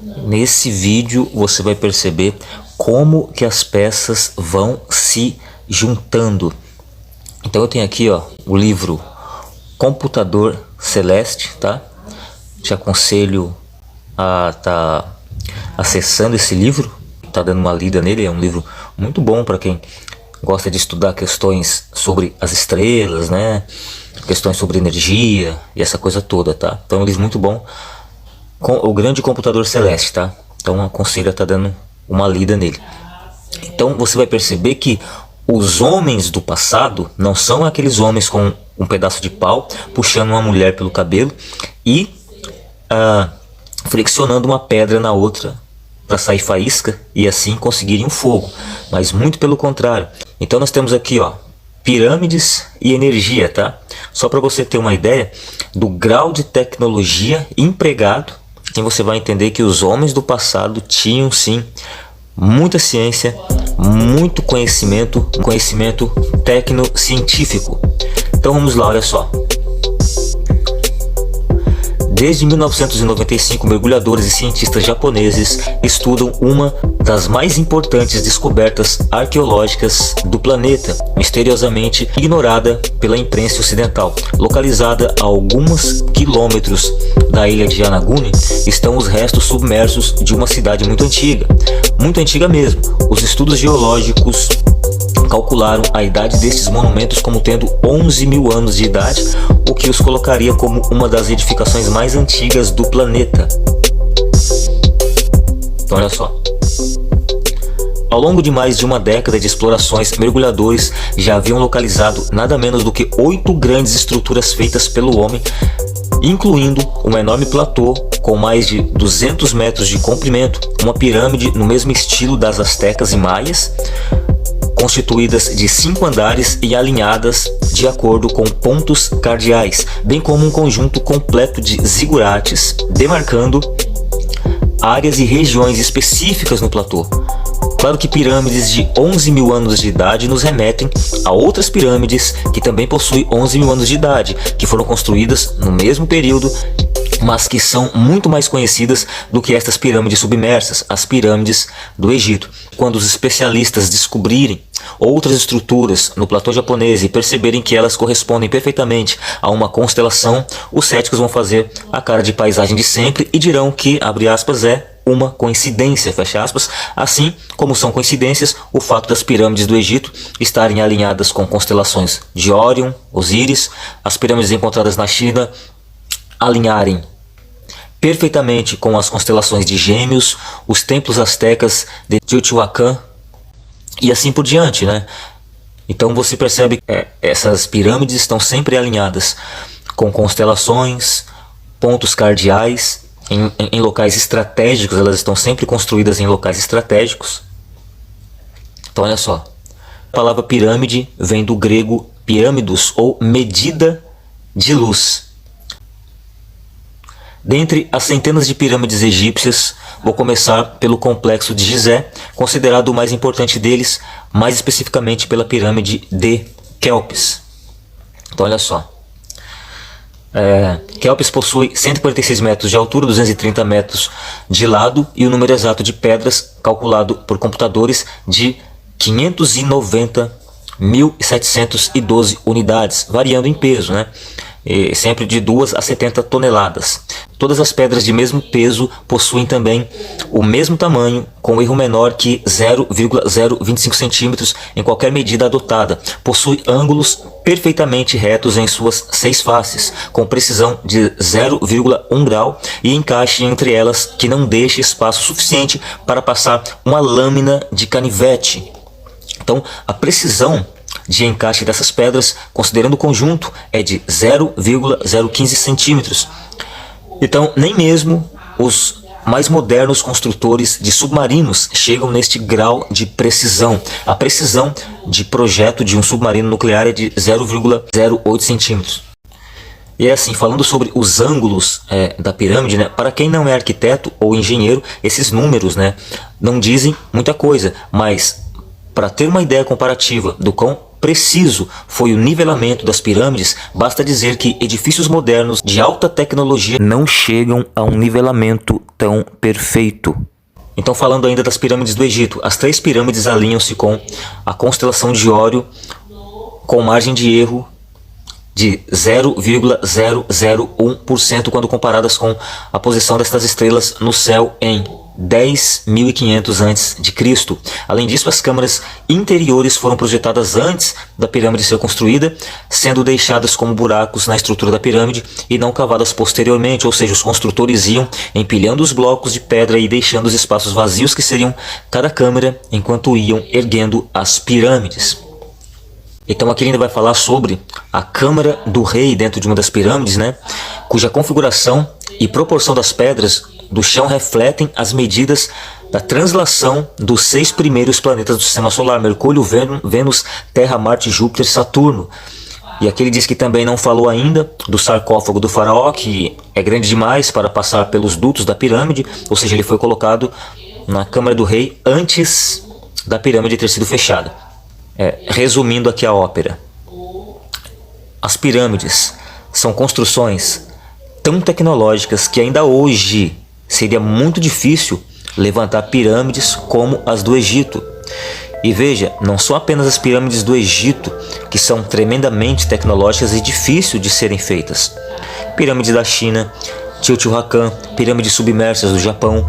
Nesse vídeo você vai perceber como que as peças vão se juntando. Então eu tenho aqui, ó, o livro Computador Celeste, tá? Te aconselho a estar acessando esse livro, tá dando uma lida nele. É um livro muito bom para quem gosta de estudar questões sobre as estrelas, né? Questões sobre energia e essa coisa toda, tá? Então é um livro muito bom, com o Grande Computador Celeste, tá? Então aconselho a estar dando uma lida nele. Então você vai perceber que os homens do passado não são aqueles homens com um pedaço de pau puxando uma mulher pelo cabelo e flexionando uma pedra na outra para sair faísca e assim conseguirem um fogo, mas muito pelo contrário. Então nós temos aqui, ó, pirâmides e energia, tá? Só para você ter uma ideia do grau de tecnologia empregado, e você vai entender que os homens do passado tinham sim muita ciência, muito conhecimento tecno-científico. Então vamos lá, olha só. Desde 1995, mergulhadores e cientistas japoneses estudam uma das mais importantes descobertas arqueológicas do planeta, misteriosamente ignorada pela imprensa ocidental. Localizada a alguns quilômetros da ilha de Yonaguni, estão os restos submersos de uma cidade muito antiga mesmo. Os estudos geológicos calcularam a idade destes monumentos como tendo 11 mil anos de idade, o que os colocaria como uma das edificações mais antigas do planeta. Então olha só. Ao longo de mais de uma década de explorações, mergulhadores já haviam localizado nada menos do que 8 grandes estruturas feitas pelo homem, incluindo um enorme platô com mais de 200 metros de comprimento, uma pirâmide no mesmo estilo das astecas e maias, constituídas de 5 andares e alinhadas de acordo com pontos cardeais, bem como um conjunto completo de zigurates, demarcando áreas e regiões específicas no platô. Claro que pirâmides de 11 mil anos de idade nos remetem a outras pirâmides que também possuem 11 mil anos de idade, que foram construídas no mesmo período, mas que são muito mais conhecidas do que estas pirâmides submersas, as pirâmides do Egito. Quando os especialistas descobrirem outras estruturas no platô japonês e perceberem que elas correspondem perfeitamente a uma constelação, os céticos vão fazer a cara de paisagem de sempre e dirão que, abre aspas, é uma coincidência, fecha aspas, assim como são coincidências o fato das pirâmides do Egito estarem alinhadas com constelações de Órion, Osíris, as pirâmides encontradas na China alinharem perfeitamente com as constelações de Gêmeos, os templos astecas de Teotihuacan e assim por diante, né? Então você percebe que essas pirâmides estão sempre alinhadas com constelações, pontos cardeais, em locais estratégicos. Elas estão sempre construídas em locais estratégicos. Então olha só, a palavra pirâmide vem do grego pirâmidos, ou medida de luz. Dentre as centenas de pirâmides egípcias, vou começar pelo complexo de Gizé, considerado o mais importante deles, mais especificamente pela pirâmide de Quéops. Então olha só. Quéops possui 146 metros de altura, 230 metros de lado e o número exato de pedras, calculado por computadores, de 590.712 unidades, variando em peso, né? E sempre de 2 a 70 toneladas. Todas as pedras de mesmo peso possuem também o mesmo tamanho, com erro menor que 0,025 centímetros em qualquer medida adotada. Possui ângulos perfeitamente retos em suas 6 faces, com precisão de 0,1 grau e encaixe entre elas que não deixe espaço suficiente para passar uma lâmina de canivete. Então a precisão de encaixe dessas pedras, considerando o conjunto, é de 0,015 centímetros. Então nem mesmo os mais modernos construtores de submarinos chegam neste grau de precisão. A precisão de projeto de um submarino nuclear é de 0,08 centímetros. E é assim, falando sobre os ângulos da pirâmide, né, para quem não é arquiteto ou engenheiro, esses números, né, não dizem muita coisa, mas para ter uma ideia comparativa do quão preciso foi o nivelamento das pirâmides, basta dizer que edifícios modernos de alta tecnologia não chegam a um nivelamento tão perfeito. Então, falando ainda das pirâmides do Egito, as 3 pirâmides alinham-se com a constelação de Órion, com margem de erro de 0,001% quando comparadas com a posição destas estrelas no céu em 10.500 a.C. Além disso, as câmaras interiores foram projetadas antes da pirâmide ser construída, sendo deixadas como buracos na estrutura da pirâmide e não cavadas posteriormente, ou seja, os construtores iam empilhando os blocos de pedra e deixando os espaços vazios que seriam cada câmara enquanto iam erguendo as pirâmides. Então aqui ele ainda vai falar sobre a câmara do rei dentro de uma das pirâmides, né, cuja configuração e proporção das pedras do chão refletem as medidas da translação dos 6 primeiros planetas do Sistema Solar: Mercúrio, Vênus, Terra, Marte, Júpiter, Saturno. E aqui ele diz que também não falou ainda do sarcófago do faraó, que é grande demais para passar pelos dutos da pirâmide, ou seja, ele foi colocado na câmara do rei antes da pirâmide ter sido fechada. Resumindo aqui a ópera, as pirâmides são construções tão tecnológicas que ainda hoje seria muito difícil levantar pirâmides como as do Egito. E veja, não são apenas as pirâmides do Egito que são tremendamente tecnológicas e difíceis de serem feitas. Pirâmide da China, Teotihuacan, pirâmides submersas do Japão.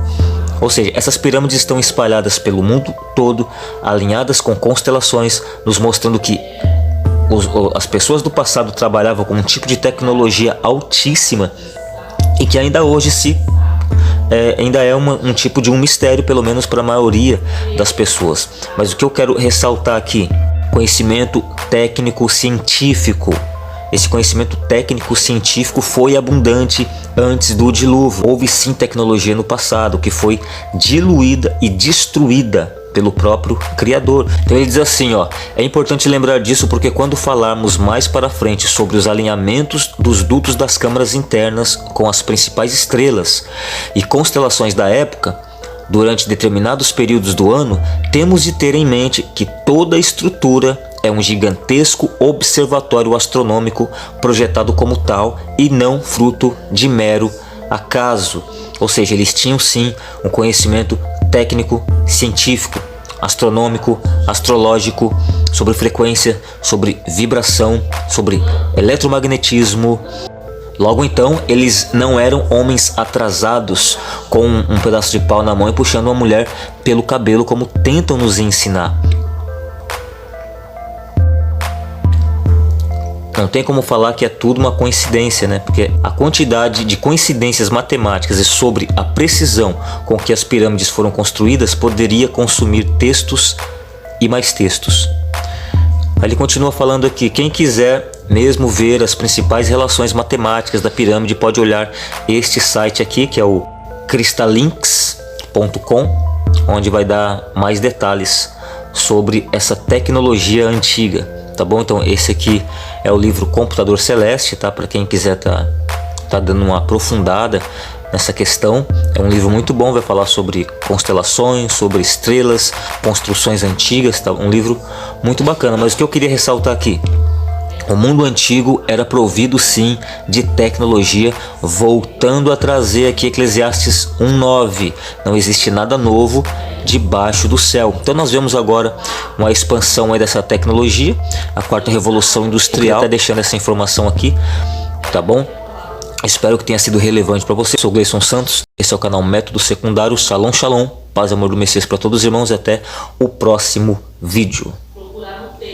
Ou seja, essas pirâmides estão espalhadas pelo mundo todo, alinhadas com constelações, nos mostrando que as pessoas do passado trabalhavam com um tipo de tecnologia altíssima e que ainda hoje ainda é um tipo de um mistério, pelo menos para a maioria das pessoas. Mas o que eu quero ressaltar aqui, conhecimento técnico científico. Esse conhecimento técnico científico foi abundante antes do dilúvio. Houve sim tecnologia no passado que foi diluída e destruída pelo próprio Criador. Então ele diz assim, é importante lembrar disso porque quando falarmos mais para frente sobre os alinhamentos dos dutos das câmaras internas com as principais estrelas e constelações da época, durante determinados períodos do ano, temos de ter em mente que toda a estrutura é um gigantesco observatório astronômico projetado como tal e não fruto de mero acaso. Ou seja, eles tinham sim um conhecimento técnico, científico, astronômico, astrológico, sobre frequência, sobre vibração, sobre eletromagnetismo. Logo então, eles não eram homens atrasados com um pedaço de pau na mão e puxando uma mulher pelo cabelo como tentam nos ensinar. Não tem como falar que é tudo uma coincidência, né? Porque a quantidade de coincidências matemáticas e sobre a precisão com que as pirâmides foram construídas poderia consumir textos e mais textos. Ele continua falando aqui, quem quiser mesmo ver as principais relações matemáticas da pirâmide pode olhar este site aqui, que é o crystalinks.com, onde vai dar mais detalhes sobre essa tecnologia antiga, tá bom? Então esse aqui é o livro Computador Celeste, tá? Para quem quiser tá dando uma aprofundada nessa questão. É um livro muito bom, vai falar sobre constelações, sobre estrelas, construções antigas, tá? Um livro muito bacana. Mas o que eu queria ressaltar aqui, o mundo antigo era provido sim de tecnologia, voltando a trazer aqui Eclesiastes 1:9. Não existe nada novo debaixo do céu. Então nós vemos agora uma expansão aí dessa tecnologia, a quarta revolução industrial. Tá deixando essa informação aqui, tá bom? Espero que tenha sido relevante para você. Sou Gleison Santos, esse é o canal Método Secundário. Shalom, shalom, paz e amor do Messias para todos os irmãos e até o próximo vídeo.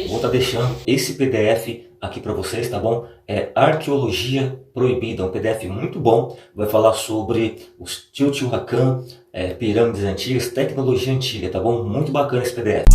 Vou estar deixando esse PDF aqui para vocês, tá bom? É Arqueologia Proibida, um PDF muito bom. Vai falar sobre os Teotihuacan, pirâmides antigas, tecnologia antiga, tá bom? Muito bacana esse PDF.